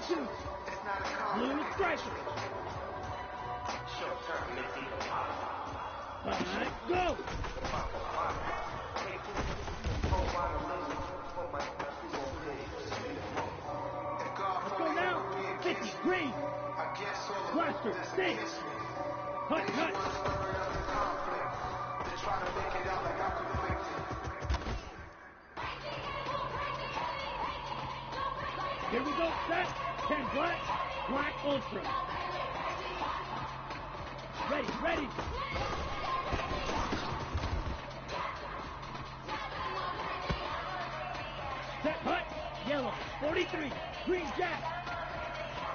22. Blue striker. Alright, go. Let's go now. 50, green. Blaster, 6. Hut. Here we go, set. 10 black ultra. Ready. Set hut, yellow, 43, green jack.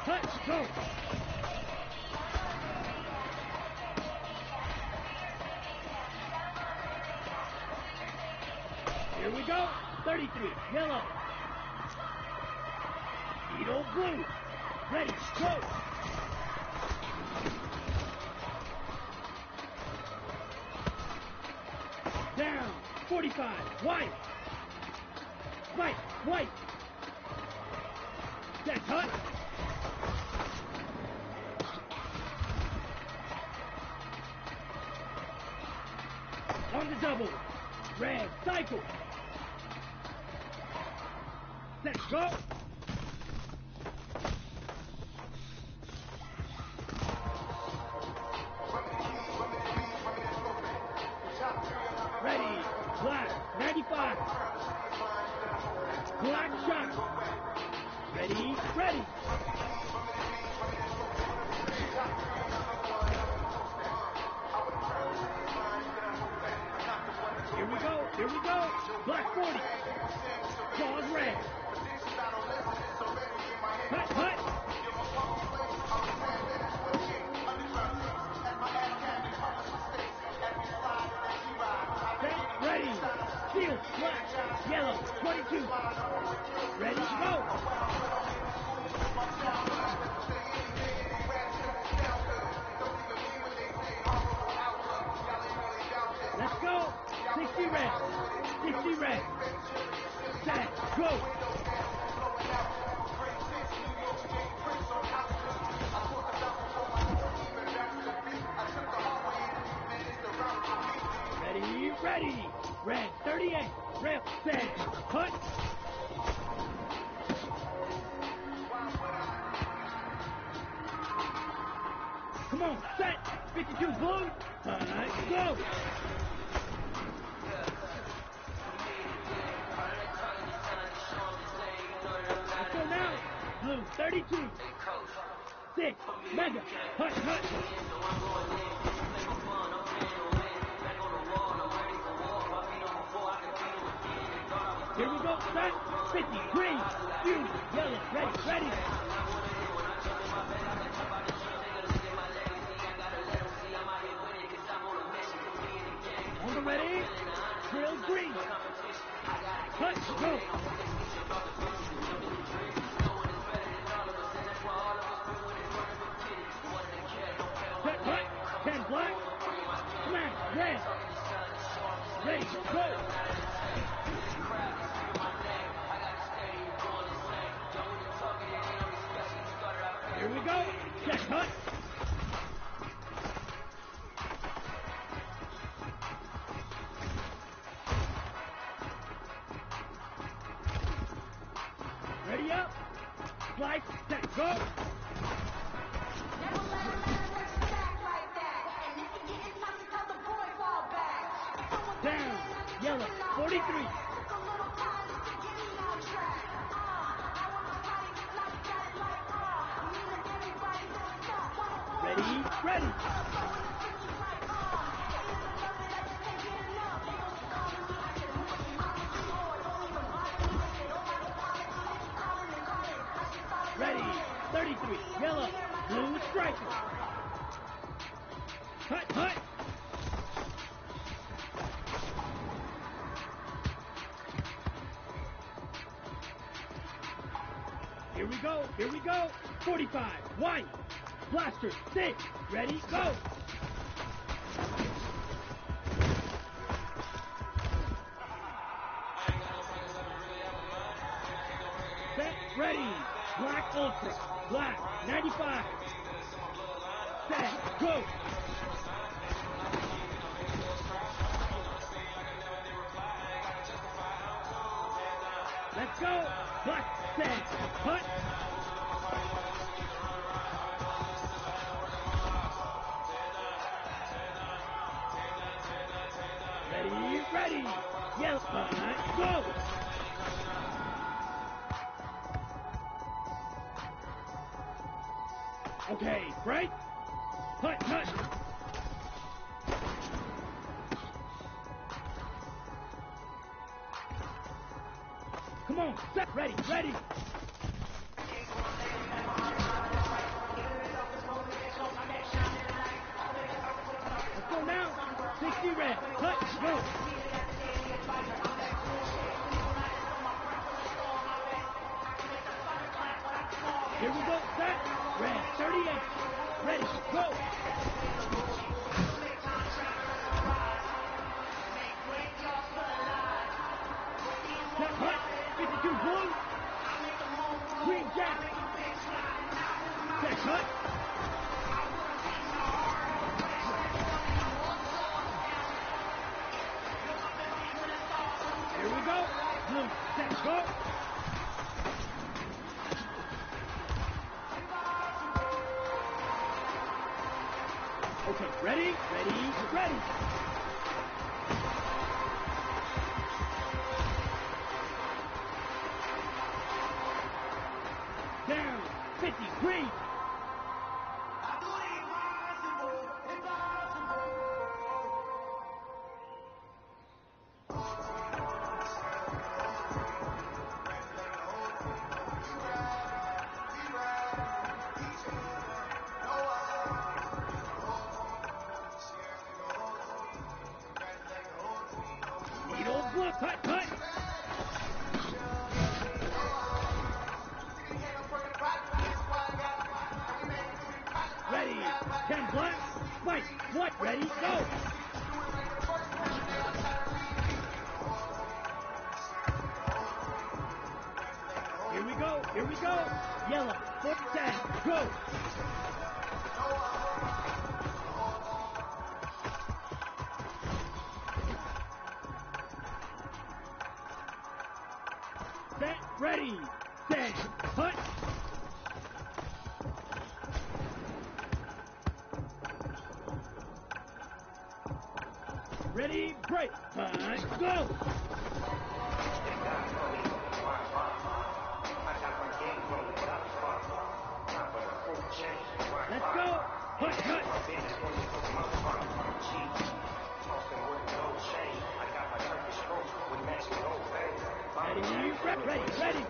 Hut, go. Here we go, 33, yellow. Beetle blue. Ready, go. Down, 45, white. White. Set hut. On the double. Red, cycle. Set, go. Ready, black, 95. Black shot. Ready. Here we go. Black 40. Jaws red. Hut. Ready. Shield, black, yellow, 22. Ready, go. Let's go. 60 red. Set, go. Ready. Red, 38. Rip, set, hut. Come on, set. 52 blue. Alright, go. Let's go now. Blue, 32. 6. Mega. Hut. Here we go, set. 50. Green. Huge. Yellow. Ready. On the ready. Drill green. Hut, go. Set hut. 10 black. Smash. Red. Ready, go. Here we go. Set hut. Ready up. Slice, set, go. Never let a man touch the back like that. And if you get in touch, tell the boy fall back. Down, yellow, 43. Ready. Ready, 33, yellow, blue striker. Hut. Here we go. 45, white. Blaster, 6. Ready, go. Set, ready. Black Ultra, black, 95. Set, go. Let's go. Black, set, cut. Ready. Yellow, go. Okay, break. Cut. Come on, set, ready. Let's go now. 60 red. Cut, go. Here we go, set. Red, 38. Ready, go. Set, cut. 52 blue. Green jack. Set, cut. Here we go. Blue, set, go. Okay, ready. Down, 50, green. Needle, blue, cut. Ready, 10 black, white, ready, go. Here we go. Yellow, foot 10, go. Set, ready, 10, cut. Ready, break, cut, go. Let's go. Cut. Ready.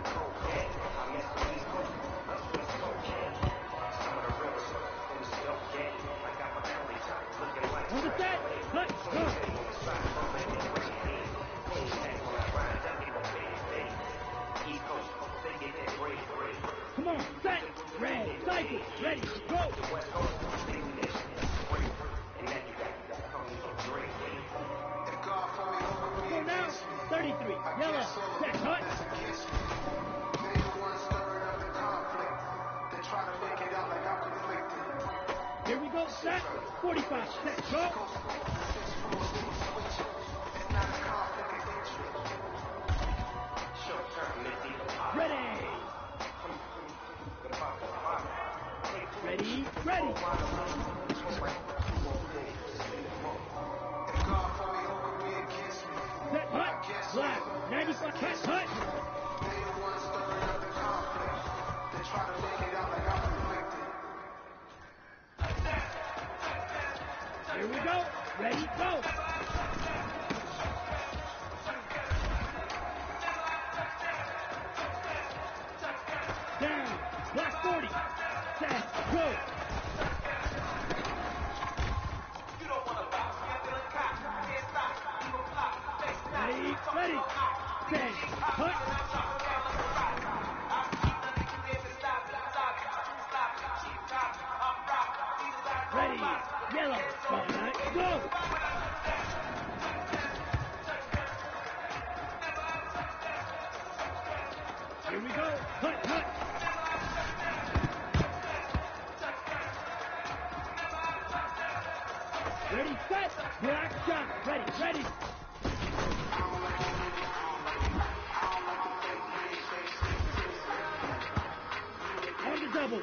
On the set. Cut. Go. Come on. Set. Red. Cycle. Ready. Go. Go now. 33. Yellow. Set. Cut. Here we go. Set. 45. Set. Go. Ready. Set. Cut. Black. 95. Cut. Here we go. Ready, go. Down. Black 40. Set. Go. Black shot. Ready, ready. On the double.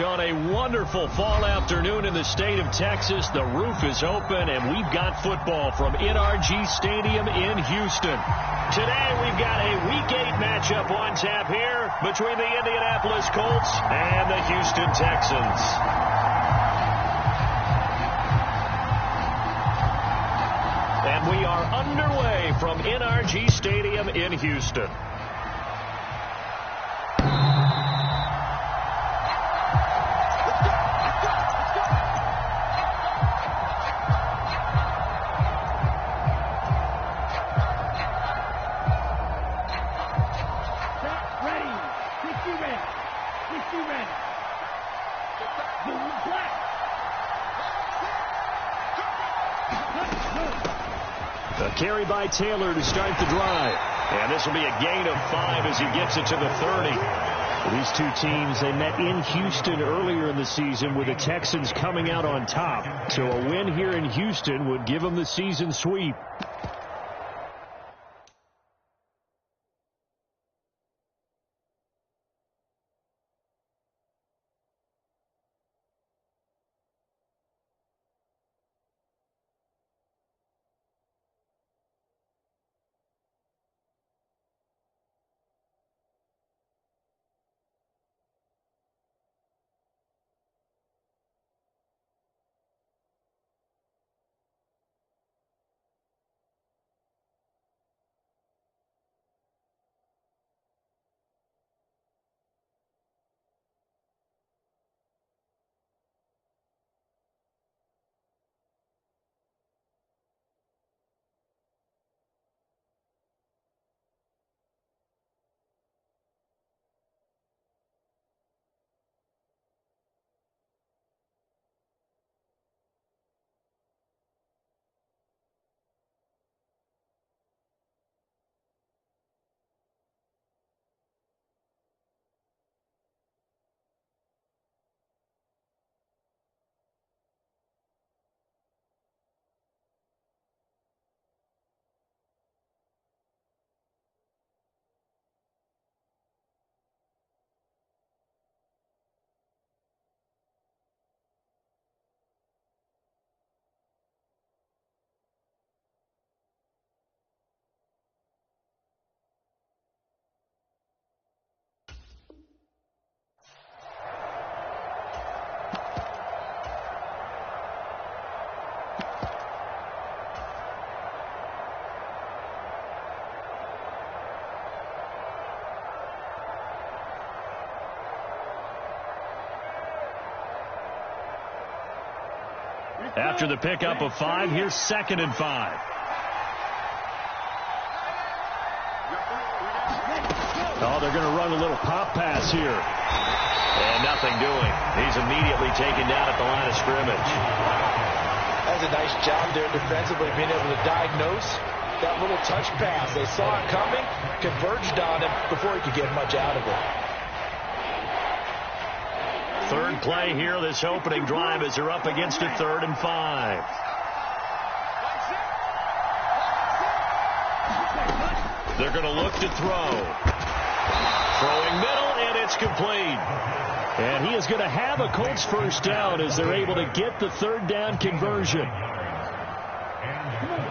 On a wonderful fall afternoon in the state of Texas, the roof is open, and we've got football from NRG Stadium in Houston. Today, we've got a Week 8 matchup on tap here between the Indianapolis Colts and the Houston Texans. And we are underway from NRG Stadium in Houston. Carry by Taylor to start the drive. And this will be a gain of 5 as he gets it to the 30. These two teams, they met in Houston earlier in the season with the Texans coming out on top. So a win here in Houston would give them the season sweep. After the pickup of 5, here's 2nd and 5. Oh, they're going to run a little pop pass here. And nothing doing. He's immediately taken down at the line of scrimmage. That's a nice job there defensively, being able to diagnose that little touch pass. They saw it coming, converged on him before he could get much out of it. Third play here, this opening drive, as they're up against it, 3rd and 5. They're going to look to throw. Throwing middle, and it's complete. And he is going to have a Colts first down as they're able to get the 3rd down conversion.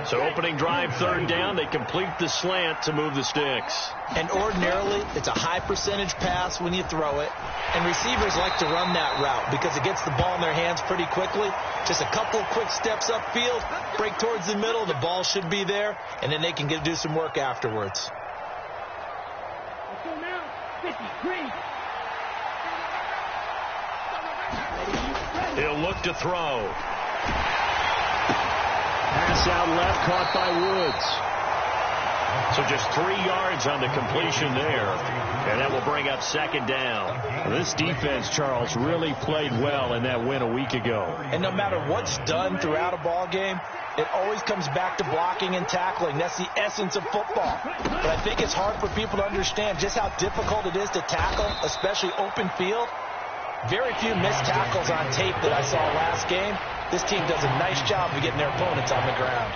So opening drive, 3rd down, they complete the slant to move the sticks. And ordinarily, it's a high percentage pass when you throw it. And receivers like to run that route because it gets the ball in their hands pretty quickly. Just a couple quick steps upfield, break towards the middle, the ball should be there, and then they can do some work afterwards. He'll look to throw. Pass out left, caught by Woods. So just 3 yards on the completion there. And that will bring up 2nd down. This defense, Charles, really played well in that win a week ago. And no matter what's done throughout a ball game, it always comes back to blocking and tackling. That's the essence of football. But I think it's hard for people to understand just how difficult it is to tackle, especially open field. Very few missed tackles on tape that I saw last game. This team does a nice job of getting their opponents on the ground.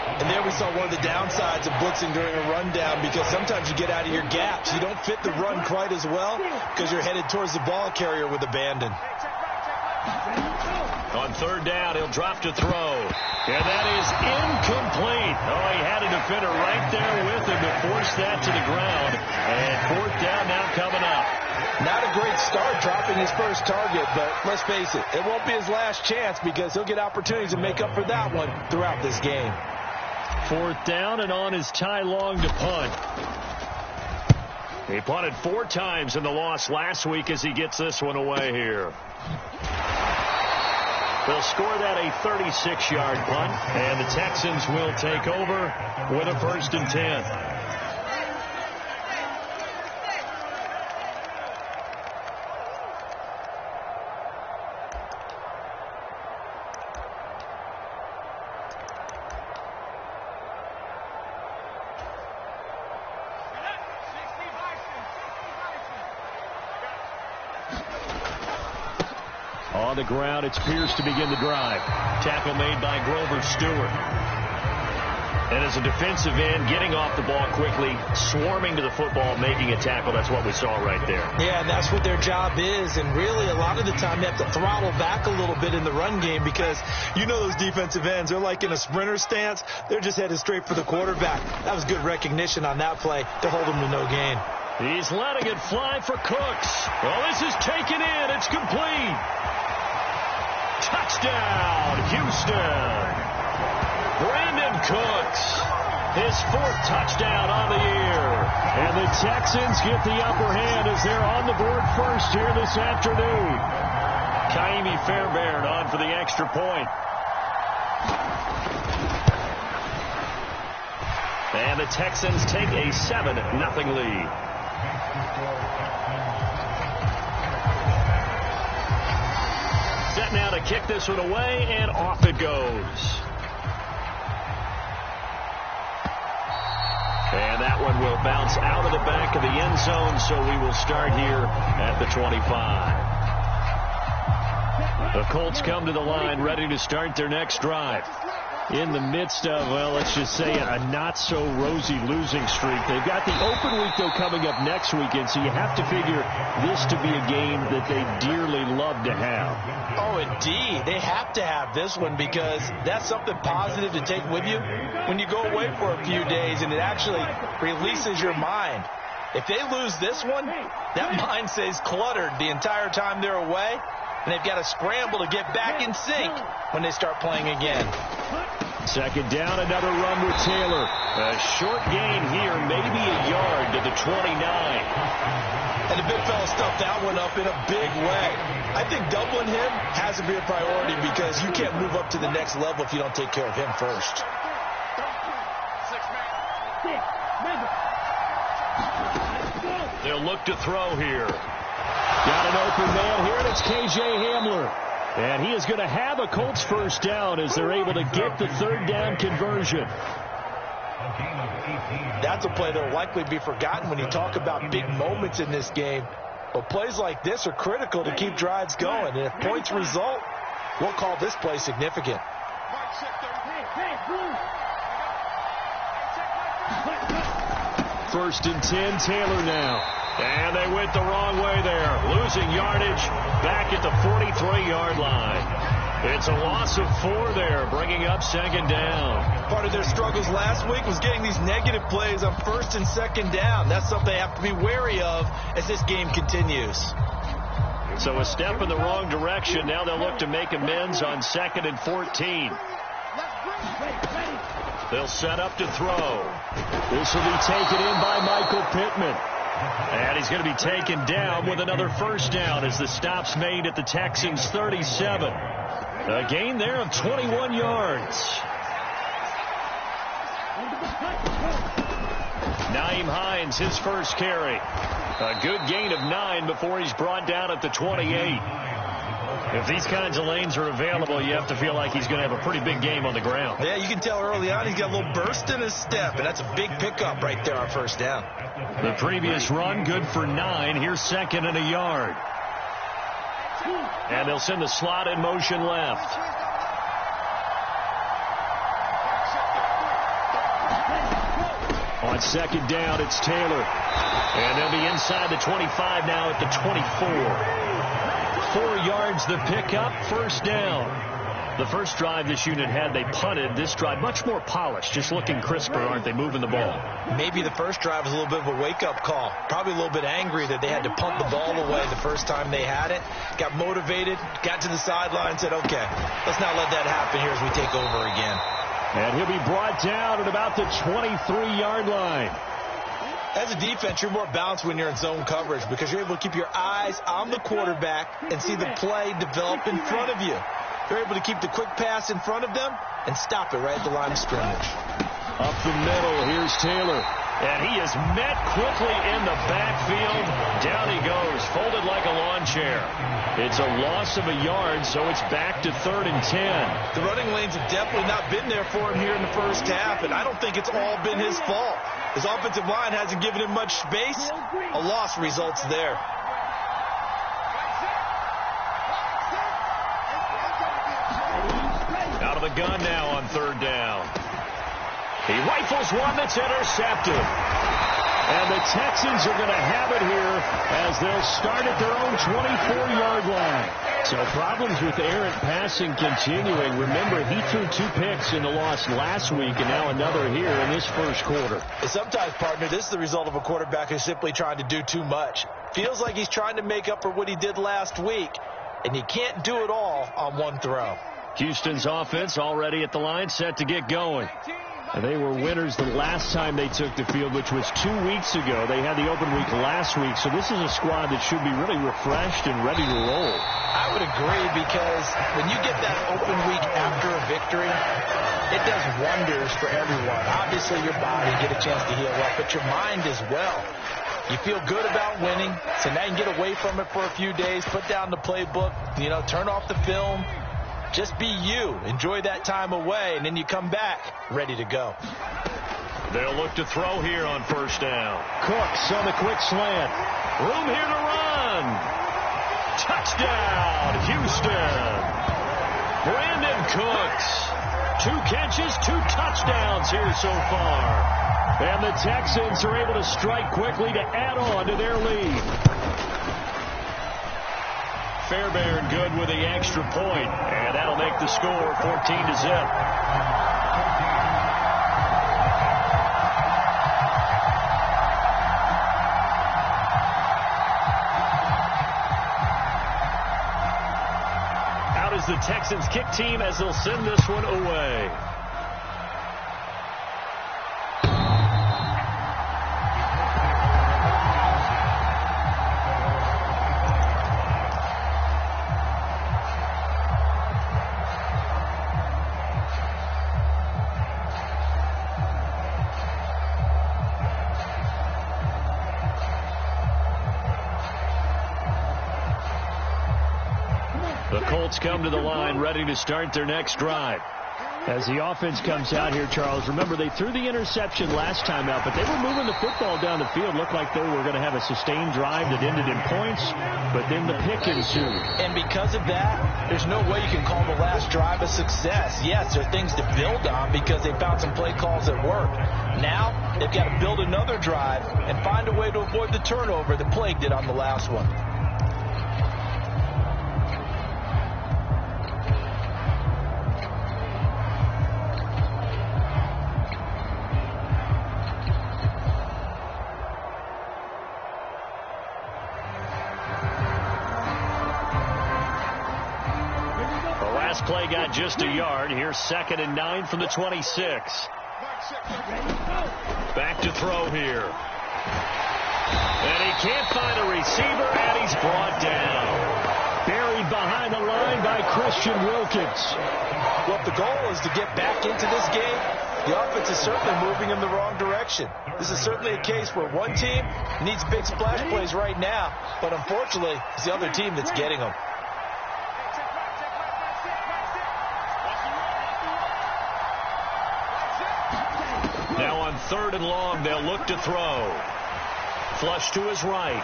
And there we saw one of the downsides of blitzing during a rundown, because sometimes you get out of your gaps. You don't fit the run quite as well because you're headed towards the ball carrier with abandon. On third down, he'll drop to throw. And that is incomplete. Oh, he had a defender right there with him to force that to the ground. And fourth down now coming up. Not a great start dropping his first target, but let's face it, it won't be his last chance, because he'll get opportunities to make up for that one throughout this game. Fourth down, and on is Ty Long to punt. He punted 4 times in the loss last week as he gets this one away here. They'll score that a 36-yard punt, and the Texans will take over with a 1st and 10. On the ground, it's Pierce to begin the drive. Tackle made by Grover Stewart. And as a defensive end, getting off the ball quickly, swarming to the football, making a tackle. That's what we saw right there. Yeah, and that's what their job is. And really, a lot of the time, they have to throttle back a little bit in the run game, because you know those defensive ends, they're like in a sprinter stance. They're just headed straight for the quarterback. That was good recognition on that play to hold him to no gain. He's letting it fly for Cooks. Well, this is taken in. It's complete. Touchdown, Houston. Brandon Cooks, his 4th touchdown on the year. And the Texans get the upper hand as they're on the board first here this afternoon. Kaimi Fairbairn on for the extra point. And the Texans take a 7-0 lead. Set now to kick this one away, and off it goes. And that one will bounce out of the back of the end zone, so we will start here at the 25. The Colts come to the line ready to start their next drive. In the midst of, well, let's just say a not-so-rosy losing streak. They've got the open week, though, coming up next weekend, so you have to figure this to be a game that they dearly love to have. Oh, indeed. They have to have this one, because that's something positive to take with you when you go away for a few days, and it actually releases your mind. If they lose this one, that mind stays cluttered the entire time they're away, and they've got to scramble to get back in sync when they start playing again. Second down, another run with Taylor. A short gain here, maybe a yard to the 29. And the big fella stuffed that one up in a big way. I think doubling him has to be a priority, because you can't move up to the next level if you don't take care of him first. They'll look to throw here. Got an open man here, and it's K.J. Hamler. And he is going to have a Colts first down as they're able to get the 3rd down conversion. That's a play that will likely be forgotten when you talk about big moments in this game. But plays like this are critical to keep drives going. And if points result, we'll call this play significant. First and 10, Taylor now. And they went the wrong way there. Losing yardage back at the 43-yard line. It's a loss of 4 there, bringing up 2nd down. Part of their struggles last week was getting these negative plays on 1st and 2nd down. That's something they have to be wary of as this game continues. So a step in the wrong direction. Now they'll look to make amends on 2nd and 14. They'll set up to throw. This will be taken in by Michael Pittman. And he's going to be taken down with another first down as the stop's made at the Texans' 37. A gain there of 21 yards. Nyheim Hines, his first carry. A good gain of 9 before he's brought down at the 28. If these kinds of lanes are available, you have to feel like he's going to have a pretty big game on the ground. Yeah, you can tell early on he's got a little burst in his step, and that's a big pickup right there on first down. The previous run, good for 9. Here's 2nd and a yard. And they'll send the slot in motion left. On second down, it's Taylor. And they'll be inside the 25 now at the 24. 4 yards the pickup, first down. The first drive this unit had, they punted. This drive, much more polished, just looking crisper, aren't they, moving the ball? Maybe the first drive was a little bit of a wake-up call. Probably a little bit angry that they had to punt the ball away the first time they had it. Got motivated, got to the sideline, said, okay, let's not let that happen here as we take over again. And he'll be brought down at about the 23-yard line. As a defense, you're more balanced when you're in zone coverage because you're able to keep your eyes on the quarterback and see the play develop in front of you. You're able to keep the quick pass in front of them and stop it right at the line of scrimmage. Up the middle, here's Taylor. And he is met quickly in the backfield. Down he goes, folded like a lawn chair. It's a loss of a yard, so it's back to 3rd and 10. The running lanes have definitely not been there for him here in the first half, and I don't think it's all been his fault. His offensive line hasn't given him much space. A loss results there. Out of the gun now on 3rd down. He rifles one that's intercepted. And the Texans are going to have it here as they'll start at their own 24-yard line. So problems with errant passing continuing. Remember, he threw 2 picks in the loss last week and now another here in this first quarter. And sometimes, partner, this is the result of a quarterback who's simply trying to do too much. Feels like he's trying to make up for what he did last week, and he can't do it all on one throw. Houston's offense already at the line, set to get going. And they were winners the last time they took the field, which was 2 weeks ago. They had the open week last week, so this is a squad that should be really refreshed and ready to roll. I would agree, because when you get that open week after a victory, it does wonders for everyone. Obviously, your body get a chance to heal up, but your mind as well. You feel good about winning, so now you can get away from it for a few days, put down the playbook, turn off the film. Just be you. Enjoy that time away, and then you come back ready to go. They'll look to throw here on first down. Cooks on the quick slant. Room here to run. Touchdown, Houston. Brandon Cooks. 2 catches, 2 touchdowns here so far. And the Texans are able to strike quickly to add on to their lead. Fairbairn good with the extra point, and that'll make the score 14-0. Out is the Texans kick team as they'll send this one away. The Colts come to the line ready to start their next drive. As the offense comes out here, Charles, remember they threw the interception last time out, but they were moving the football down the field. Looked like they were going to have a sustained drive that ended in points, but then the pick ensued. And because of that, there's no way you can call the last drive a success. Yes, there are things to build on because they found some play calls that work. Now, they've got to build another drive and find a way to avoid the turnover that plagued it on the last one. Play got just a yard. Here's 2nd and 9 from the 26. Back to throw here. And he can't find a receiver, and he's brought down. Buried behind the line by Christian Wilkins. Well, if the goal is to get back into this game, the offense is certainly moving in the wrong direction. This is certainly a case where one team needs big splash plays right now, but unfortunately, it's the other team that's getting them. Now on 3rd and long, they'll look to throw. Flush to his right.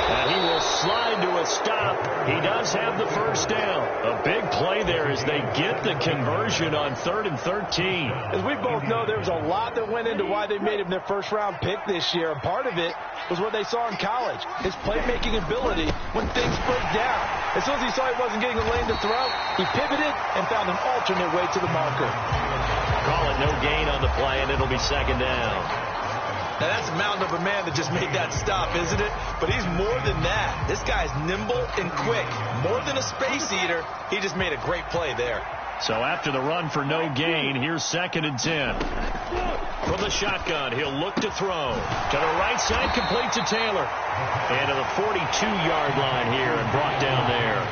And he will slide to a stop. He does have the first down. A big play there as they get the conversion on 3rd and 13. As we both know, there was a lot that went into why they made him their first-round pick this year. And part of it was what they saw in college, his playmaking ability when things broke down. As soon as he saw he wasn't getting a lane to throw, he pivoted and found an alternate way to the marker. Call it no gain on the play, and it'll be 2nd down. Now, that's a mountain of a man that just made that stop, isn't it? But he's more than that. This guy's nimble and quick. More than a space eater, he just made a great play there. So after the run for no gain, here's 2nd and 10. From the shotgun, he'll look to throw. To the right side, complete to Taylor. And to the 42-yard line here and brought down there.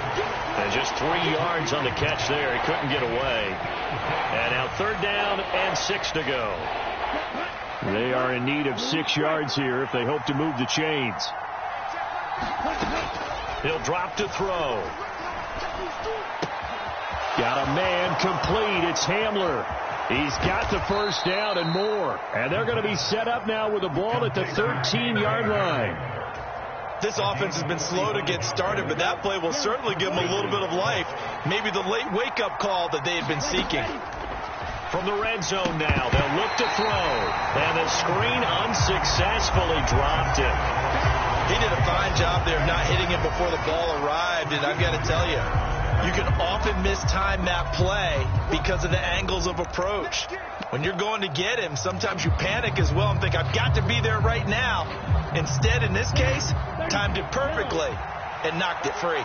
And just 3 yards on the catch there. He couldn't get away. And now 3rd down and 6 to go. They are in need of 6 yards here if they hope to move the chains. He'll drop to throw. Got a man complete. It's Hamler. He's got the first down and more. And they're going to be set up now with the ball at the 13-yard line. This offense has been slow to get started, but that play will certainly give them a little bit of life. Maybe the late wake-up call that they had been seeking. From the red zone now, they'll look to throw. And the screen unsuccessfully dropped it. He did a fine job there of not hitting it before the ball arrived, and I've got to tell you, you can often mistime that play because of the angles of approach. When you're going to get him, sometimes you panic as well and think, I've got to be there right now. Instead, in this case, timed it perfectly and knocked it free.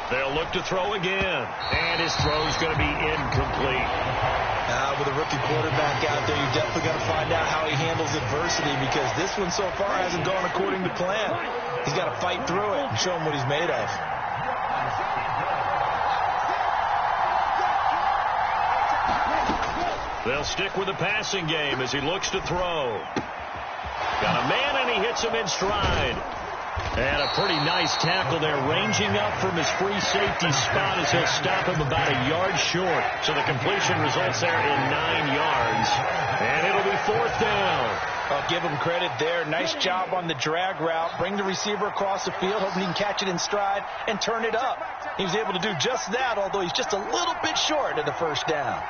They'll look to throw again. And his throw's going to be incomplete. With a rookie quarterback out there, you're definitely going to find out how he handles adversity because this one so far hasn't gone according to plan. He's got to fight through it and show him what he's made of. They'll stick with the passing game as he looks to throw. Got a man, and he hits him in stride. And a pretty nice tackle there, ranging up from his free safety spot as he'll stop him about a yard short. So the completion results there in 9 yards. And it'll be 4th down. I'll give him credit there. Nice job on the drag route. Bring the receiver across the field, hoping he can catch it in stride and turn it up. He was able to do just that, although he's just a little bit short of the first down.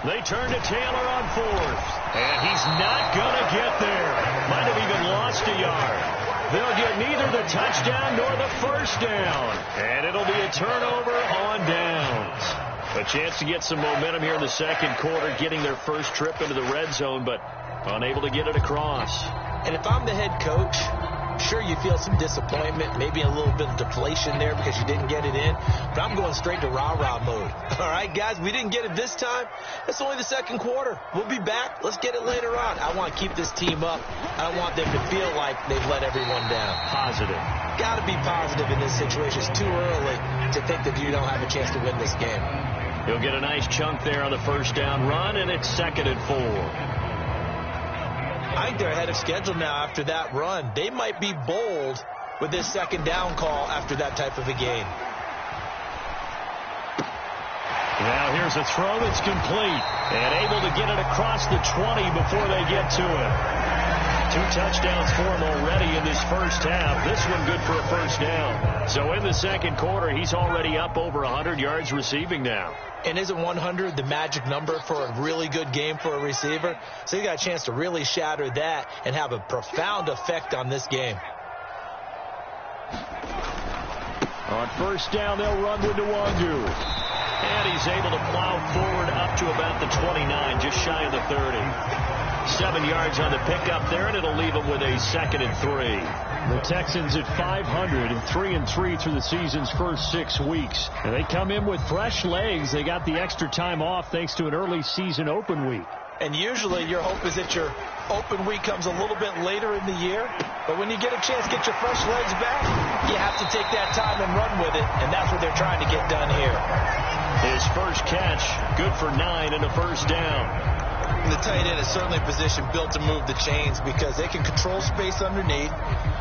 They turn to Taylor on 4th. And he's not going to get there. Might have even lost a yard. They'll get neither the touchdown nor the first down. And it'll be a turnover on downs. A chance to get some momentum here in the 2nd quarter, getting their first trip into the red zone, but unable to get it across. And if I'm the head coach, sure, you feel some disappointment, maybe a little bit of deflation there because you didn't get it in. But I'm going straight to rah-rah mode. All right, guys, we didn't get it this time. It's only the 2nd quarter. We'll be back. Let's get it later on. I want to keep this team up. I don't want them to feel like they've let everyone down. Positive. Got to be positive in this situation. It's too early to think that you don't have a chance to win this game. He'll get a nice chunk there on the first down run, and it's 2nd and 4. I think they're ahead of schedule now after that run. They might be bold with this 2nd down call after that type of a game. Now here's a throw that's complete and able to get it across the 20 before they get to it. 2 touchdowns for him already in this first half. This one good for a first down. So in the 2nd quarter, he's already up over 100 yards receiving now. And isn't 100 the magic number for a really good game for a receiver? So you got a chance to really shatter that and have a profound effect on this game. On first down, they'll run with Nwangu. And he's able to plow forward up to about the 29, just shy of the 30. 7 yards on the pickup there, and it'll leave him with a 2nd and 3. The Texans at 500, 3-3 through the season's first 6 weeks. And they come in with fresh legs. They got the extra time off thanks to an early season open week. And usually your hope is that your open week comes a little bit later in the year. But when you get a chance to get your fresh legs back, you have to take that time and run with it. And that's what they're trying to get done here. His first catch, good for 9 and a first down. And the tight end is certainly a position built to move the chains because they can control space underneath.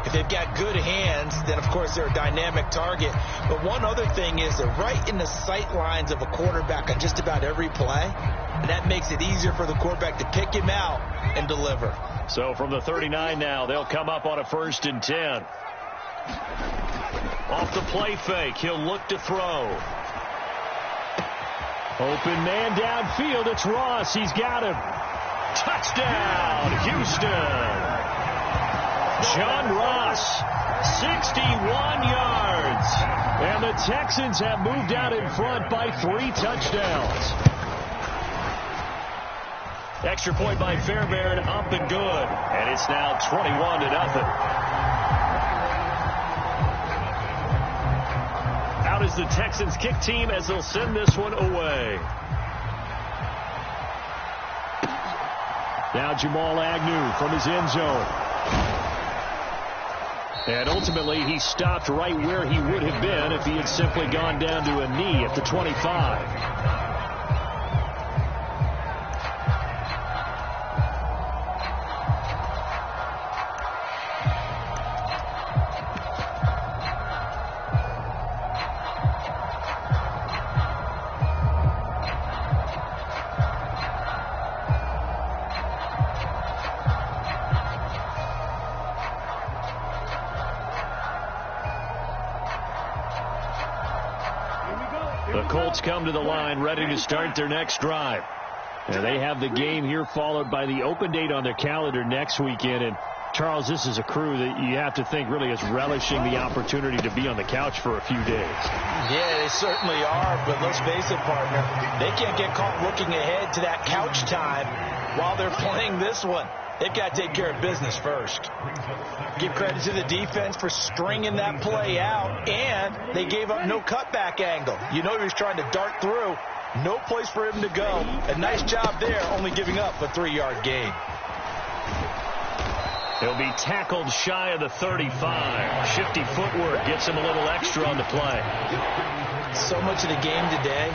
If they've got good hands, then, of course, they're a dynamic target. But one other thing is they're right in the sight lines of a quarterback on just about every play. And that makes it easier for the quarterback to pick him out and deliver. So from the 39 now, they'll come up on a 1st and 10. Off the play fake, he'll look to throw. Open man downfield, it's Ross. He's got him. Touchdown, Houston. John Ross, 61 yards. And the Texans have moved out in front by 3 touchdowns. Extra point by Fairbairn, up and good. And it's now 21-0. Out is the Texans kick team as they'll send this one away. Now Jamal Agnew from his end zone. And ultimately he stopped right where he would have been if he had simply gone down to a knee at the 25. The Colts come to the line ready to start their next drive. And they have the game here followed by the open date on their calendar next weekend. And Charles, this is a crew that you have to think really is relishing the opportunity to be on the couch for a few days. Yeah, they certainly are. But let's face it, partner, they can't get caught looking ahead to that couch time while they're playing this one. They've got to take care of business first. Give credit to the defense for stringing that play out, and they gave up no cutback angle. You know he was trying to dart through. No place for him to go. A nice job there, only giving up a 3-yard gain. He'll be tackled shy of the 35. Shifty footwork gets him a little extra on the play. So much of the game today,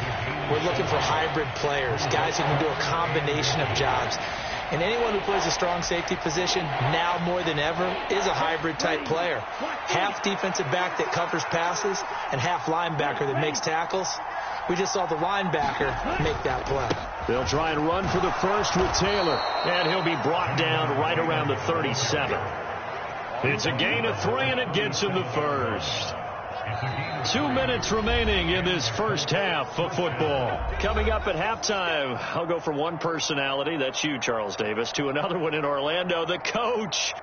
we're looking for hybrid players, guys who can do a combination of jobs. And anyone who plays a strong safety position, now more than ever, is a hybrid-type player. Half defensive back that covers passes and half linebacker that makes tackles. We just saw the linebacker make that play. They'll try and run for the first with Taylor, and he'll be brought down right around the 37. It's a gain of 3, and it gets him the first. 2 minutes remaining in this first half of football. Coming up at halftime, I'll go from one personality, that's you, Charles Davis, to another one in Orlando, the coach.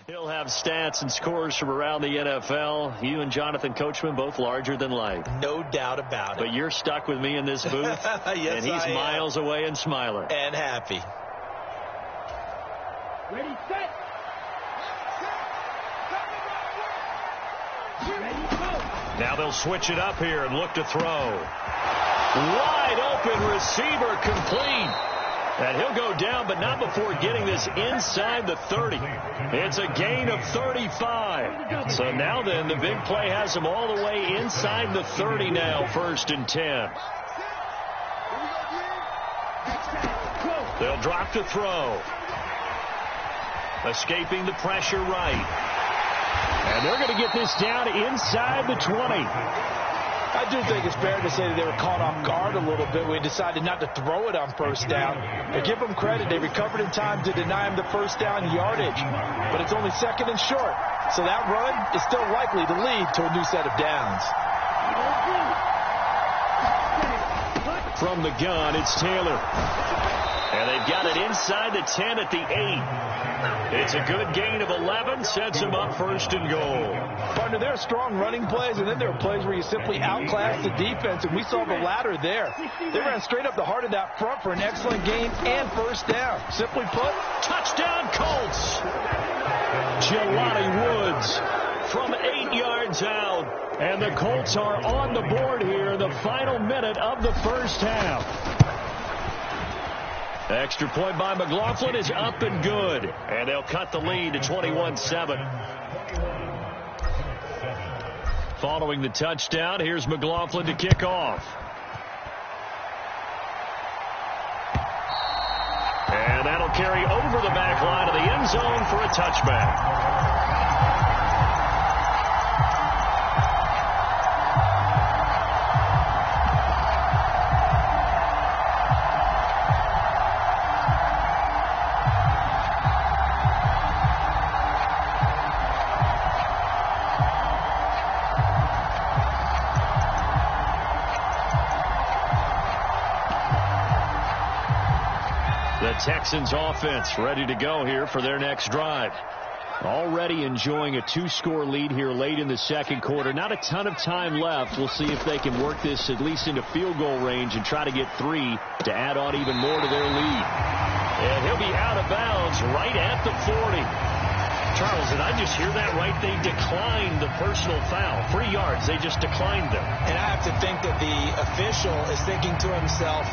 He'll have stats and scores from around the NFL. You and Jonathan Coachman both larger than life. No doubt about it. But you're stuck with me in this booth. Yes, and he's miles away and smiling. And happy. Ready, set. Ready, go. Now they'll switch it up here and look to throw. Wide open receiver, complete. And he'll go down, but not before getting this inside the 30. It's a gain of 35. So now then, the big play has him all the way inside the 30 now, 1st and 10. They'll drop to throw. Escaping the pressure right. And they're going to get this down inside the 20. I do think it's fair to say that they were caught off guard a little bit. We decided not to throw it on 1st down. But give them credit. They recovered in time to deny him the 1st down yardage. But it's only 2nd and short. So that run is still likely to lead to a new set of downs. From the gun, it's Taylor. And they've got it inside the 10 at the 8. It's a good gain of 11, sets him up 1st and goal. Partner, there are strong running plays, and then there are plays where you simply outclass the defense, and we saw the latter there. They ran straight up the heart of that front for an excellent gain and 1st down. Simply put, touchdown Colts. Jelani Woods from 8 yards out, and the Colts are on the board here in the final minute of the 1st half. Extra point by McLaughlin is up and good. And they'll cut the lead to 21-7. Following the touchdown, here's McLaughlin to kick off. And that'll carry over the back line of the end zone for a touchback. Texans offense ready to go here for their next drive. Already enjoying a 2-score lead here late in the 2nd quarter. Not a ton of time left. We'll see if they can work this at least into field goal range and try to get 3 to add on even more to their lead. And he'll be out of bounds right at the 40. Charles, did I just hear that right? They declined the personal foul. 3 yards, they just declined them. And I have to think that the official is thinking to himself,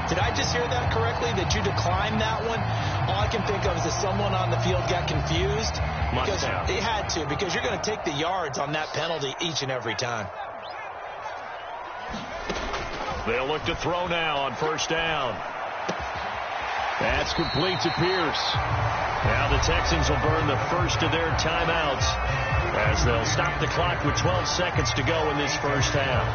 did I just hear that correctly, that you declined that one? All I can think of is that someone on the field got confused. Must have. They had to, because you're going to take the yards on that penalty each and every time. They'll look to throw now on 1st down. That's complete to Pierce. Now the Texans will burn the first of their timeouts as they'll stop the clock with 12 seconds to go in this 1st half.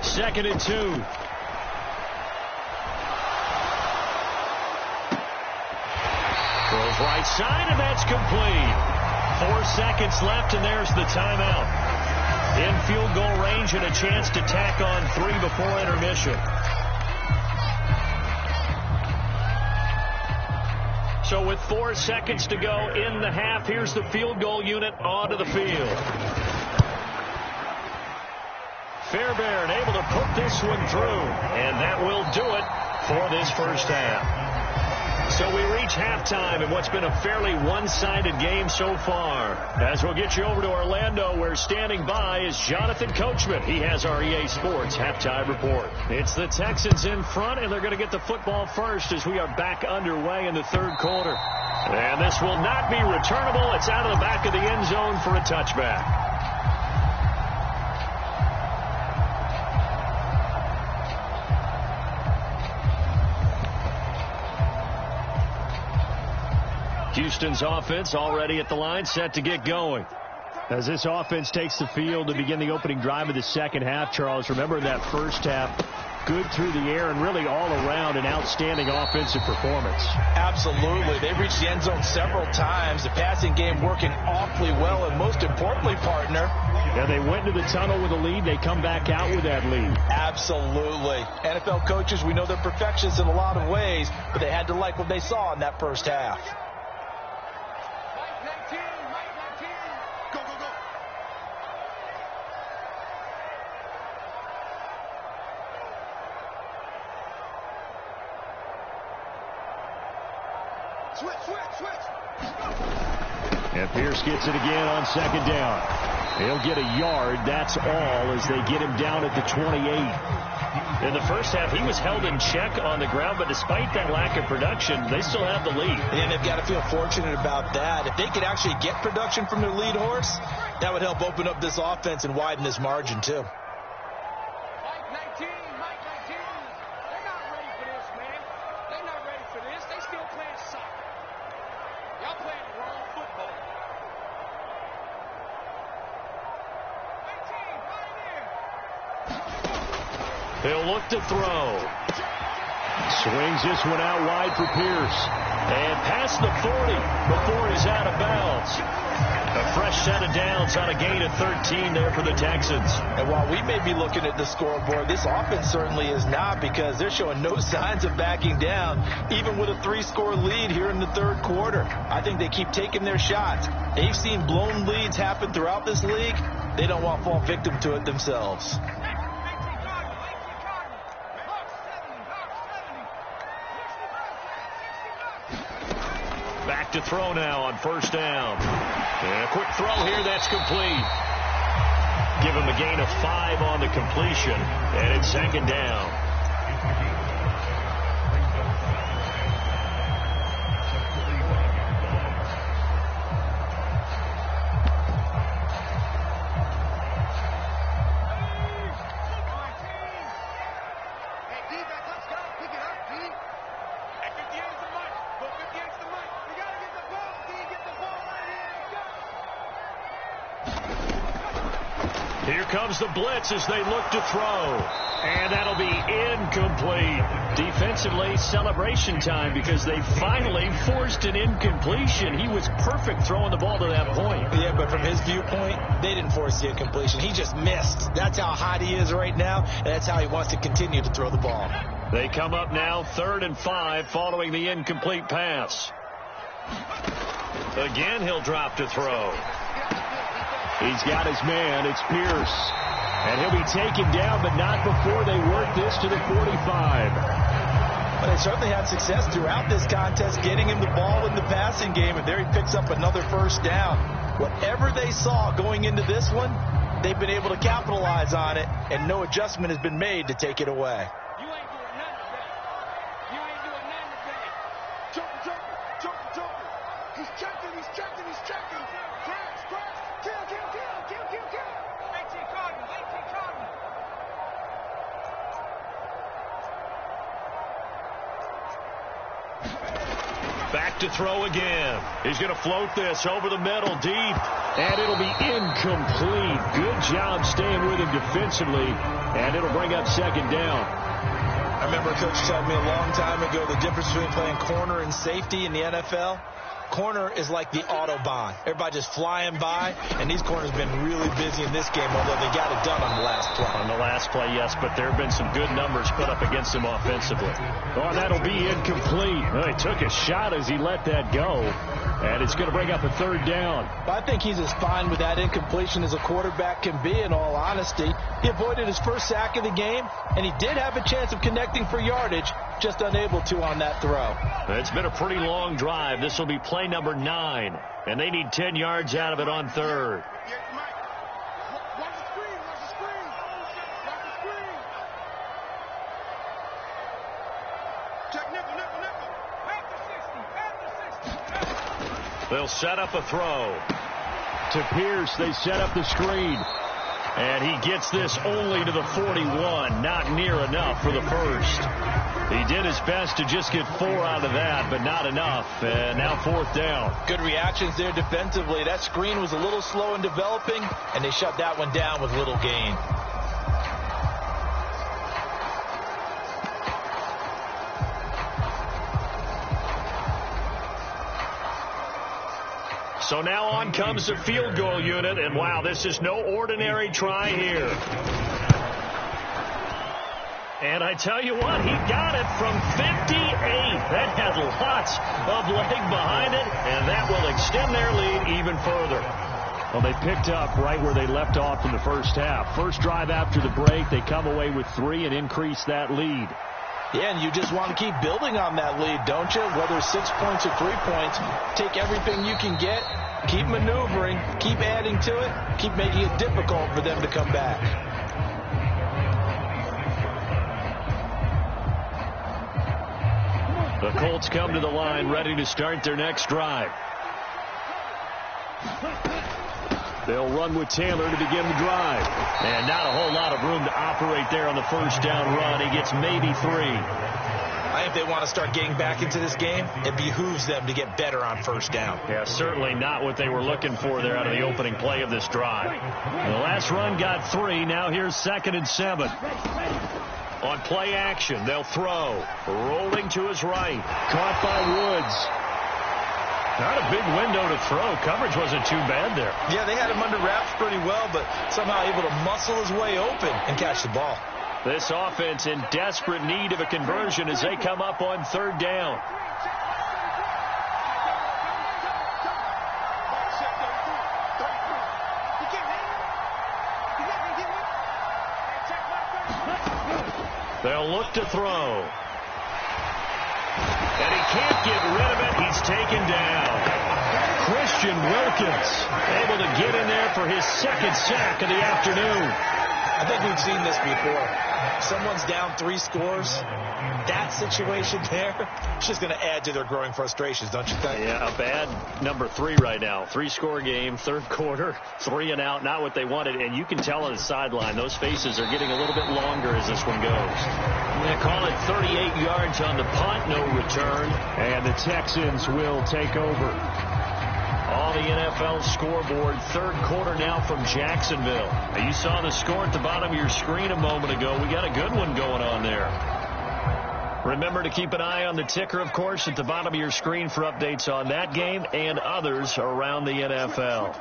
Second and 2. Throws right side, and that's complete. 4 seconds left, and there's the timeout. In field goal range and a chance to tack on 3 before intermission. So with 4 seconds to go in the half, here's the field goal unit onto the field. Fairbairn able to put this one through, and that will do it for this 1st half. So we reach halftime in what's been a fairly one-sided game so far. As we'll get you over to Orlando, where standing by is Jonathan Coachman. He has our EA Sports halftime report. It's the Texans in front, and they're going to get the football first as we are back underway in the 3rd quarter. And this will not be returnable. It's out of the back of the end zone for a touchback. Houston's offense already at the line, set to get going. As this offense takes the field to begin the opening drive of the second half, Charles, remember that first half, good through the air and really all around an outstanding offensive performance. Absolutely. They've reached the end zone several times. The passing game working awfully well, and most importantly, partner. Yeah, they went to the tunnel with a lead. They come back out with that lead. Absolutely. NFL coaches, we know they're perfectionists in a lot of ways, but they had to like what they saw in that first half. And Pierce gets it again on second down. He'll get a yard. That's all as they get him down at the 28. In the first half, he was held in check on the ground, but despite that lack of production, they still have the lead. And they've got to feel fortunate about that. If they could actually get production from their lead horse, that would help open up this offense and widen this margin, too. He'll look to throw. Swings this one out wide for Pierce. And past the 40 before he's out of bounds. A fresh set of downs on a gain of 13 there for the Texans. And while we may be looking at the scoreboard, this offense certainly is not, because they're showing no signs of backing down, even with a 3-score lead here in the third quarter. I think they keep taking their shots. They've seen blown leads happen throughout this league. They don't want to fall victim to it themselves. Back to throw now on first down. And a quick throw here, that's complete. Give him a gain of 5 on the completion. And it's second down. Here comes the blitz as they look to throw. And that'll be incomplete. Defensively, celebration time because they finally forced an incompletion. He was perfect throwing the ball to that point. Yeah, but from his viewpoint, they didn't force the incompletion. He just missed. That's how hot he is right now, and that's how he wants to continue to throw the ball. They come up now 3rd and 5 following the incomplete pass. Again, he'll drop to throw. He's got his man. It's Pierce. And he'll be taken down, but not before they work this to the 45. But they certainly had success throughout this contest, getting him the ball in the passing game, and there he picks up another first down. Whatever they saw going into this one, they've been able to capitalize on it, and no adjustment has been made to take it away. You ain't doing nothing today. You ain't doing nothing today. Jumper. He's checking. Crash. Kill. 18 Cardinals. Back to throw again. He's going to float this over the middle deep. And it'll be incomplete. Good job staying with him defensively. And it'll bring up second down. I remember a coach told me a long time ago the difference between playing corner and safety in the NFL. Corner is like the Autobahn. Everybody just flying by, and these corners have been really busy in this game, although they got it done on the last play. On the last play, yes, but there have been some good numbers put up against him offensively. Oh, that'll be incomplete. Well, he took a shot as he let that go, and it's going to bring up a 3rd down. I think he's as fine with that incompletion as a quarterback can be, in all honesty. He avoided his first sack of the game, and he did have a chance of connecting for yardage, just unable to on that throw. It's been a pretty long drive. This will be play number 9, and they need 10 yards out of it on 3rd. Watch the screen. Check nickel. Back to 60. They'll set up a throw. To Pierce, they set up the screen. And he gets this only to the 41. Not near enough for the first. He did his best to just get 4 out of that, but not enough. And now 4th down. Good reactions there defensively. That screen was a little slow in developing, and they shut that one down with little gain. So now on comes the field goal unit, and wow, this is no ordinary try here. And I tell you what, he got it from 58. That had lots of leg behind it, and that will extend their lead even further. Well, they picked up right where they left off in the first half. First drive after the break, they come away with 3 and increase that lead. Yeah, and you just want to keep building on that lead, don't you? Whether it's 6 points or 3 points, take everything you can get, keep maneuvering, keep adding to it, keep making it difficult for them to come back. The Colts come to the line ready to start their next drive. They'll run with Taylor to begin the drive. And not a whole lot of room to operate there on the first down run. He gets maybe 3. I think they want to start getting back into this game. It behooves them to get better on first down. Yeah, certainly not what they were looking for there out of the opening play of this drive. The last run got 3. Now here's 2nd and 7. On play action, they'll throw. Rolling to his right. Caught by Woods. Not a big window to throw. Coverage wasn't too bad there. Yeah, they had him under wraps pretty well, but somehow able to muscle his way open and catch the ball. This offense in desperate need of a conversion as they come up on 3rd down. They'll look to throw. And he can't get rid of it. He's taken down. Christian Wilkins able to get in there for his 2nd sack of the afternoon. I think we've seen this before. Someone's down 3 scores. That situation there is just going to add to their growing frustrations, don't you think? Yeah, a bad number 3 right now. 3-score game, 3rd quarter, 3 and out, not what they wanted. And you can tell on the sideline, those faces are getting a little bit longer as this one goes. They call it 38 yards on the punt, no return. And the Texans will take over. On the NFL scoreboard, 3rd quarter now from Jacksonville. Now, you saw the score at the bottom of your screen a moment ago. We got a good one going on there. Remember to keep an eye on the ticker, of course, at the bottom of your screen for updates on that game and others around the NFL.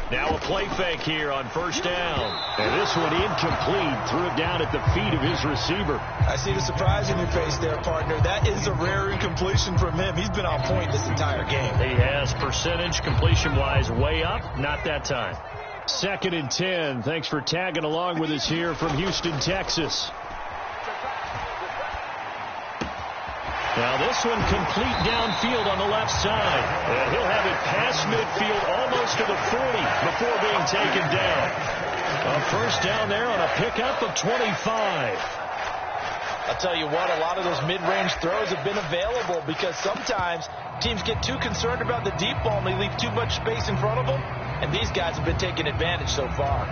Now a play fake here on 1st down. And this one incomplete. Threw it down at the feet of his receiver. I see the surprise in your face there, partner. That is a rare incompletion from him. He's been on point this entire game. He has percentage completion-wise way up. Not that time. 2nd and 10. Thanks for tagging along with us here from Houston, Texas. Now this one complete downfield on the left side. And he'll have it past midfield almost to the 40 before being taken down. A 1st down there on a pickup of 25. I'll tell you what, a lot of those mid-range throws have been available because sometimes teams get too concerned about the deep ball and they leave too much space in front of them. And these guys have been taking advantage so far.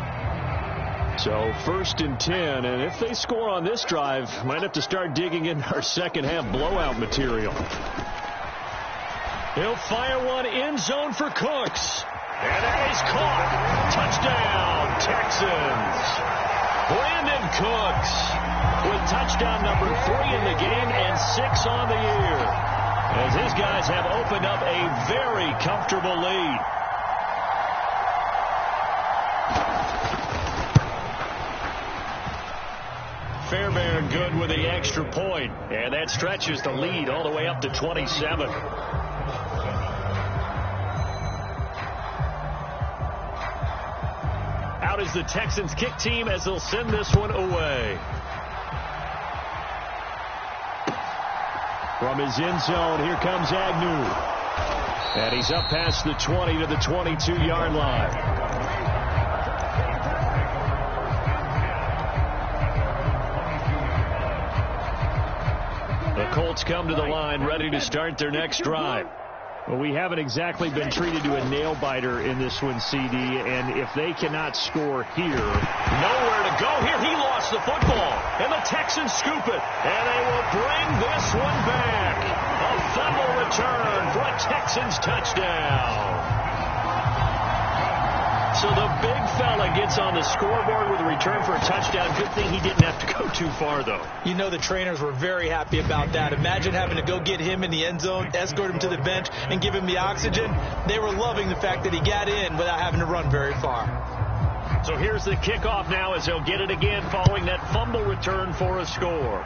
So 1st and 10, and if they score on this drive, might have to start digging in our second half blowout material. He'll fire one end zone for Cooks. And that is caught. Touchdown, Texans. Brandon Cooks with touchdown number 3 in the game and 6 on the year. As his guys have opened up a very comfortable lead. Fairbairn good with the extra point, and that stretches the lead all the way up to 27. Out is the Texans kick team as they'll send this one away. From his end zone, here comes Agnew. And he's up past the 20 to the 22-yard line. The Colts come to the line ready to start their next drive. Well, we haven't exactly been treated to a nail-biter in this one, CD, and if they cannot score here... Nowhere to go here. He lost the football, and the Texans scoop it, and they will bring this one back. A fumble return for a Texans touchdown. So the big fella gets on the scoreboard with a return for a touchdown. Good thing he didn't have to go too far, though. You know the trainers were very happy about that. Imagine having to go get him in the end zone, escort him to the bench, and give him the oxygen. They were loving the fact that he got in without having to run very far. So here's the kickoff now as they'll get it again following that fumble return for a score.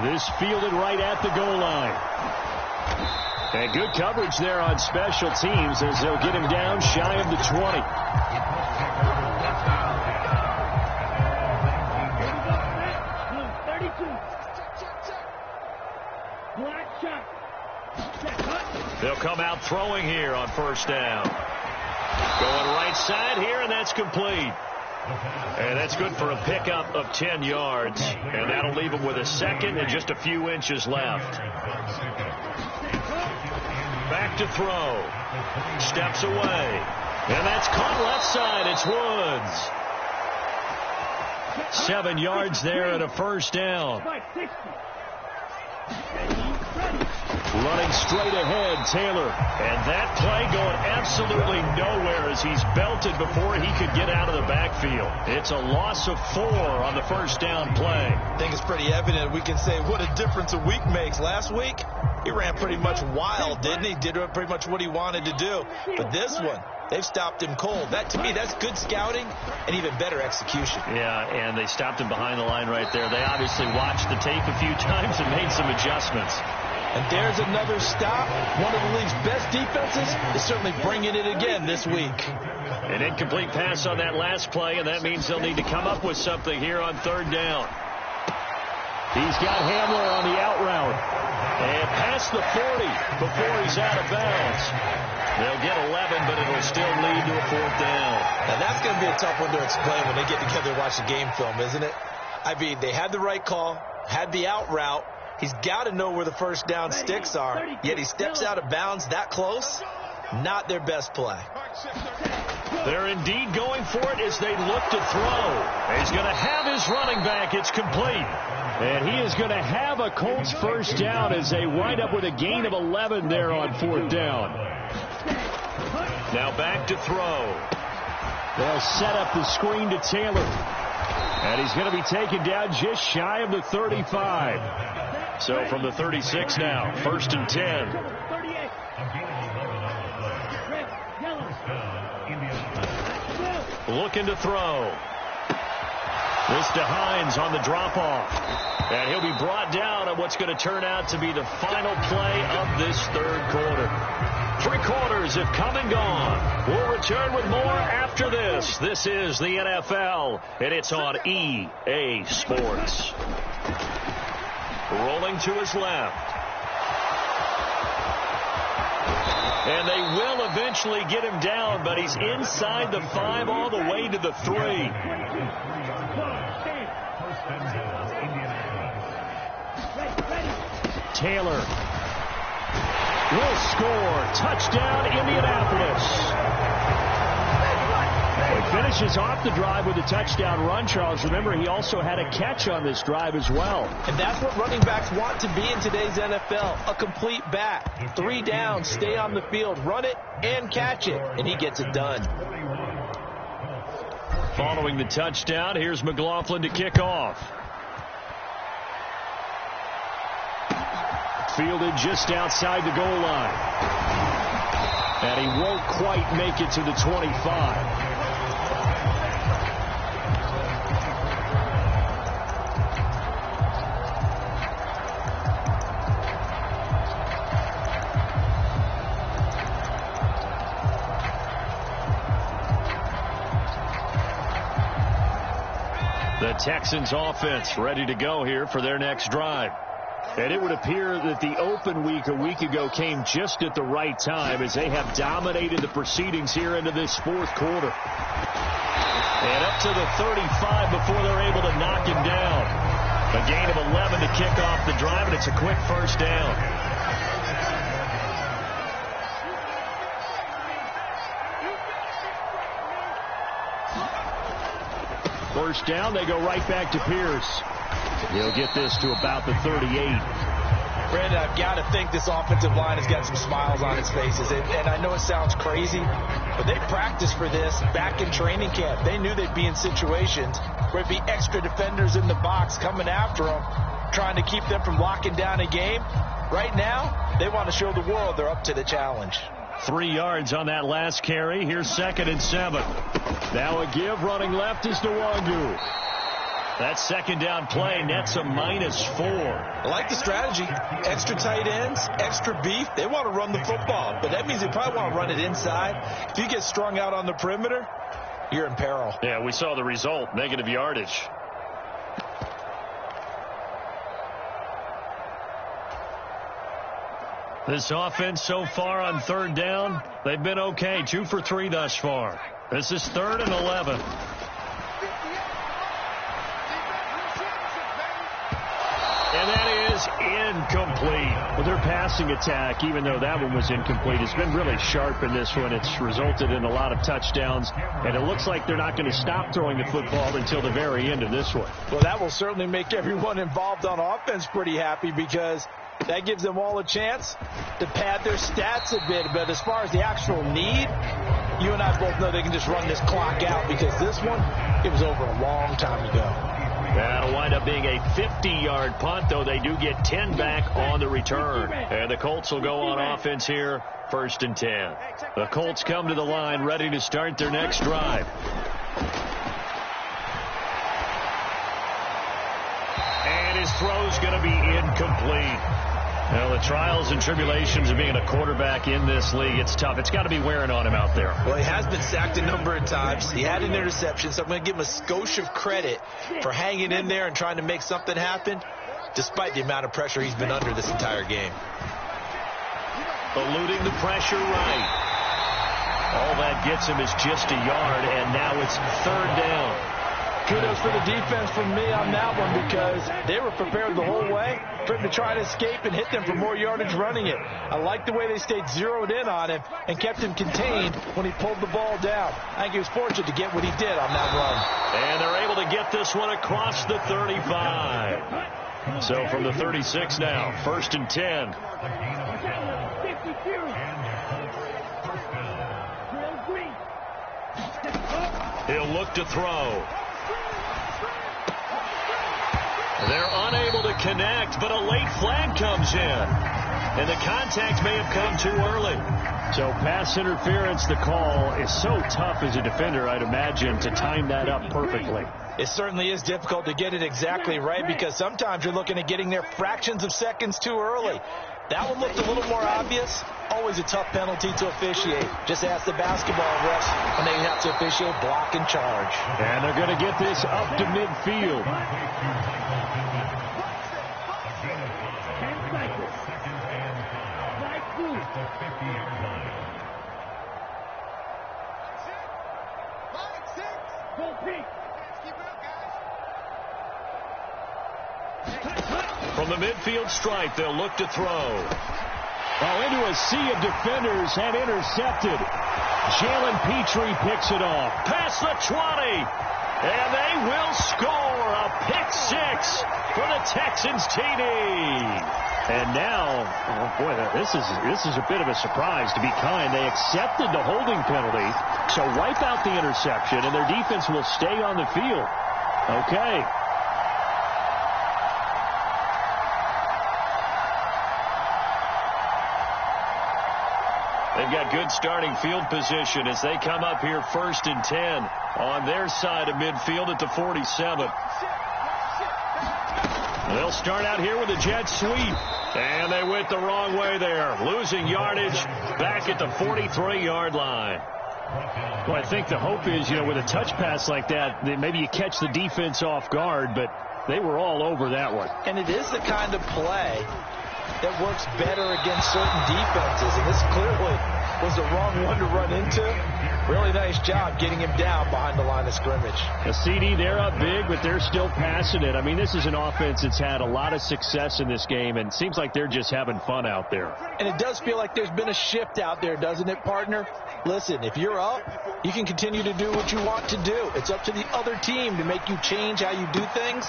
This fielded right at the goal line. And good coverage there on special teams as they'll get him down shy of the 20. They'll come out throwing here on first down. Going right side here, and that's complete. And that's good for a pickup of 10 yards. And that'll leave him with a second and just a few inches left. Back to throw. Steps away. And that's caught left side. It's Woods. 7 yards there and a first down. Running straight ahead, Taylor. And that play going absolutely nowhere as he's belted before he could get out of the backfield. It's a loss of 4 on the first down play. I think it's pretty evident. We can say what a difference a week makes. Last week, he ran pretty much wild, didn't he? Did pretty much what he wanted to do. But this one, they've stopped him cold. That, to me, that's good scouting and even better execution. Yeah, and they stopped him behind the line right there. They obviously watched the tape a few times and made some adjustments. And there's another stop. One of the league's best defenses is certainly bringing it again this week. An incomplete pass on that last play, and that means they'll need to come up with something here on third down. He's got Hamler on the out route. And past the 40 before he's out of bounds. They'll get 11, but it'll still lead to a fourth down. Now that's going to be a tough one to explain when they get together and watch the game film, isn't it? I mean, they had the right call, had the out route. He's got to know where the first down sticks are, yet he steps out of bounds that close. Not their best play. They're indeed going for it as they look to throw. He's going to have his running back. It's complete. And he is going to have a Colts first down as they wind up with a gain of 11 there on fourth down. Now back to throw. They'll set up the screen to Taylor. And he's going to be taken down just shy of the 35. So from the 36 now, first and 10. Looking to throw. This to Hines on the drop-off. And he'll be brought down on what's going to turn out to be the final play of this third quarter. 3 quarters have come and gone. We'll return with more after this. This is the NFL, and it's on EA Sports. Rolling to his left. And they will eventually get him down, but he's inside the 5 all the way to the 3. Taylor will score. Touchdown, Indianapolis. He finishes off the drive with a touchdown run, Charles. Remember, he also had a catch on this drive as well. And that's what running backs want to be in today's NFL, a complete back. 3 down, stay on the field, run it, and catch it. And he gets it done. Following the touchdown, here's McLaughlin to kick off. Fielded just outside the goal line. And he won't quite make it to the 25. The Texans offense ready to go here for their next drive. And it would appear that the open week a week ago came just at the right time as they have dominated the proceedings here into this fourth quarter. And up to the 35 before they're able to knock him down. A gain of 11 to kick off the drive, and it's a quick first down. First down, they go right back to Pierce. He'll get this to about the 38. Brandon, I've got to think this offensive line has got some smiles on its faces. And I know it sounds crazy, but they practiced for this back in training camp. They knew they'd be in situations where it'd be extra defenders in the box coming after them, trying to keep them from locking down a game. Right now, they want to show the world they're up to the challenge. 3 yards on that last carry. Here's 2nd and 7. Now a give. Running left is Nwangu. That second down play nets a -4. I like the strategy. Extra tight ends, extra beef. They want to run the football, but that means they probably want to run it inside. If you get strung out on the perimeter, you're in peril. Yeah, we saw the result. Negative yardage. This offense so far on 3rd down, they've been okay. 2 for 3 thus far. This is 3rd and 11. And that is incomplete. Well, their passing attack, even though that one was incomplete, has been really sharp in this one. It's resulted in a lot of touchdowns, and it looks like they're not going to stop throwing the football until the very end of this one. Well, that will certainly make everyone involved on offense pretty happy, because that gives them all a chance to pad their stats a bit. But as far as the actual need, you and I both know they can just run this clock out, because this one, it was over a long time ago. That'll wind up being a 50-yard punt, though they do get 10 back on the return. And the Colts will go on offense here, 1st and 10. The Colts come to the line ready to start their next drive. And his throw's going to be incomplete. Well, the trials and tribulations of being a quarterback in this league, it's tough. It's got to be wearing on him out there. Well, he has been sacked a number of times. He had an interception, so I'm going to give him a skosh of credit for hanging in there and trying to make something happen, despite the amount of pressure he's been under this entire game. Eluding the pressure right. All that gets him is just a yard, and now it's 3rd down. Kudos for the defense from me on that one, because they were prepared the whole way for him to try to escape and hit them for more yardage running it. I like the way they stayed zeroed in on him and kept him contained when he pulled the ball down. I think he was fortunate to get what he did on that run. And they're able to get this one across the 35. So from the 36 now, 1st and 10. He'll look to throw. They're unable to connect, but a late flag comes in. And the contact may have come too early. So pass interference, the call is so tough as a defender, I'd imagine, to time that up perfectly. It certainly is difficult to get it exactly right, because sometimes you're looking at getting there fractions of seconds too early. That one looked a little more obvious. Always a tough penalty to officiate. Just ask the basketball refs when they have to officiate block and charge. And they're going to get this up to midfield. From the midfield stripe, they'll look to throw. Oh, into a sea of defenders and intercepted. Jalen Petrie picks it off. Past the 20. And they will score a pick 6 for the Texans TD. And now, oh boy, this is a bit of a surprise, to be kind. They accepted the holding penalty, so wipe out the interception, and their defense will stay on the field. Okay. They've got good starting field position as they come up here 1st and 10 on their side of midfield at the 47. They'll start out here with a jet sweep. And they went the wrong way there. Losing yardage back at the 43-yard line. Well, I think the hope is, with a touch pass like that, maybe you catch the defense off guard, but they were all over that one. And it is the kind of play that works better against certain defenses. And this clearly was the wrong one to run into. Really nice job getting him down behind the line of scrimmage. A CD, they're up big, but they're still passing it. I mean, this is an offense that's had a lot of success in this game, and it seems like they're just having fun out there. And it does feel like there's been a shift out there, doesn't it, partner? Listen, if you're up, you can continue to do what you want to do. It's up to the other team to make you change how you do things.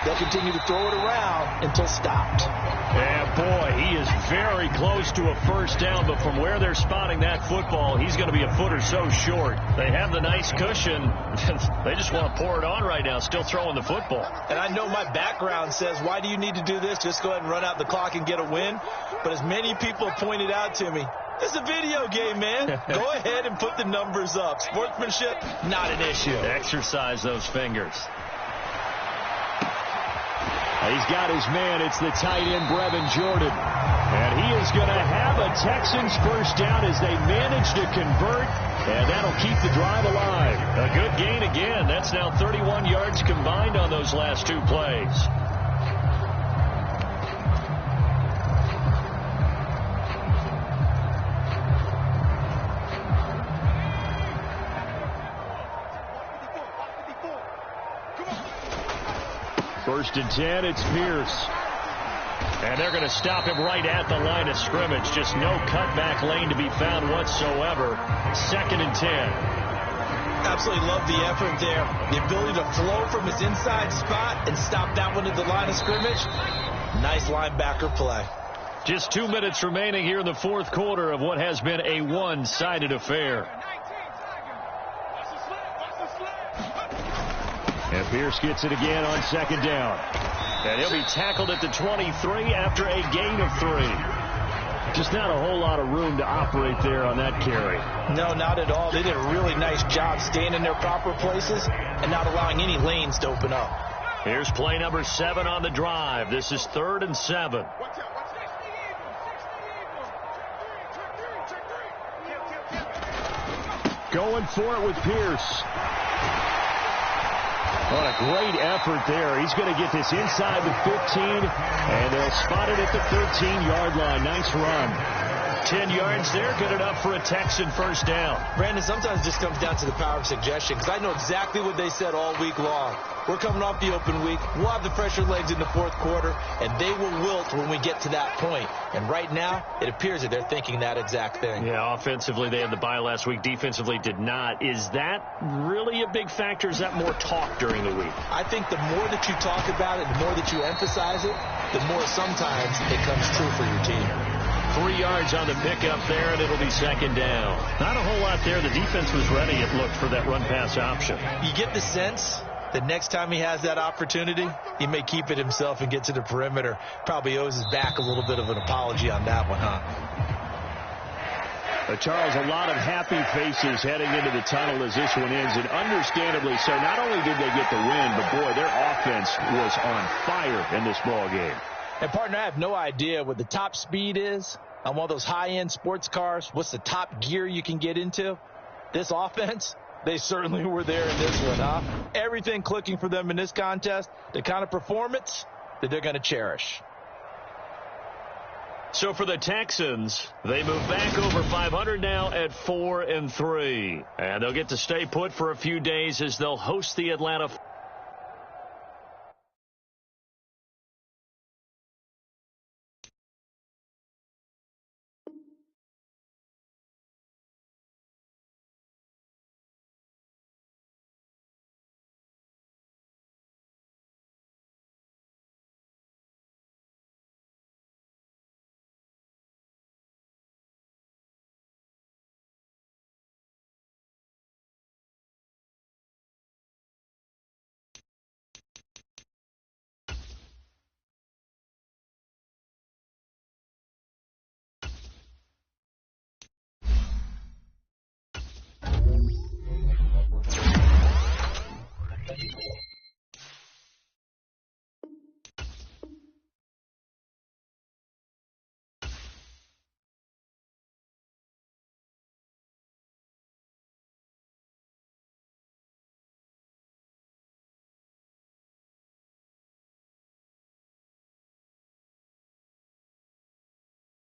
They'll continue to throw it around until stopped. Yeah, boy, he is very close to a first down, but from where they're spotting that football, he's going to be a foot or so short. They have the nice cushion. They just want to pour it on right now, still throwing the football. And I know my background says, why do you need to do this? Just go ahead and run out the clock and get a win. But as many people have pointed out to me, it's a video game, man. Go ahead and put the numbers up. Sportsmanship, not an issue. Exercise those fingers. He's got his man. It's the tight end, Brevin Jordan. And he is going to have a Texans first down as they manage to convert. And that'll keep the drive alive. A good gain again. That's now 31 yards combined on those last two plays. First and 10, it's Pierce. And they're going to stop him right at the line of scrimmage. Just no cutback lane to be found whatsoever. Second and 10. Absolutely love the effort there. The ability to flow from his inside spot and stop that one at the line of scrimmage. Nice linebacker play. Just 2 minutes remaining here in the fourth quarter of what has been a one-sided affair. And Pierce gets it again on second down. And he'll be tackled at the 23 after a gain of 3. Just not a whole lot of room to operate there on that carry. No, not at all. They did a really nice job staying in their proper places and not allowing any lanes to open up. Here's play number 7 on the drive. This is 3rd and 7. Going for it with Pierce. What a great effort there. He's going to get this inside the 15, and they'll spot it at the 13-yard line. Nice run. 10 yards there, good enough for a Texan first down. Brandon, sometimes it just comes down to the power of suggestion, because I know exactly what they said all week long. We're coming off the open week. We'll have the fresher legs in the fourth quarter, and they will wilt when we get to that point. And right now, it appears that they're thinking that exact thing. Yeah, offensively, they had the bye last week. Defensively, did not. Is that really a big factor? Is that more talk during the week? I think the more that you talk about it, the more that you emphasize it, the more sometimes it comes true for your team. 3 yards on the pickup there, and it'll be second down. Not a whole lot there. The defense was ready, it looked, for that run-pass option. You get the sense that next time he has that opportunity, he may keep it himself and get to the perimeter. Probably owes his back a little bit of an apology on that one, huh? Charles, a lot of happy faces heading into the tunnel as this one ends, and understandably so. Not only did they get the win, but, boy, their offense was on fire in this ball game. And, partner, I have no idea what the top speed is on one of those high-end sports cars. What's the top gear you can get into? This offense, they certainly were there in this one, huh? Everything clicking for them in this contest, the kind of performance that they're going to cherish. So for the Texans, they move back over 500 now at 4-3. And they'll get to stay put for a few days as they'll host the Atlanta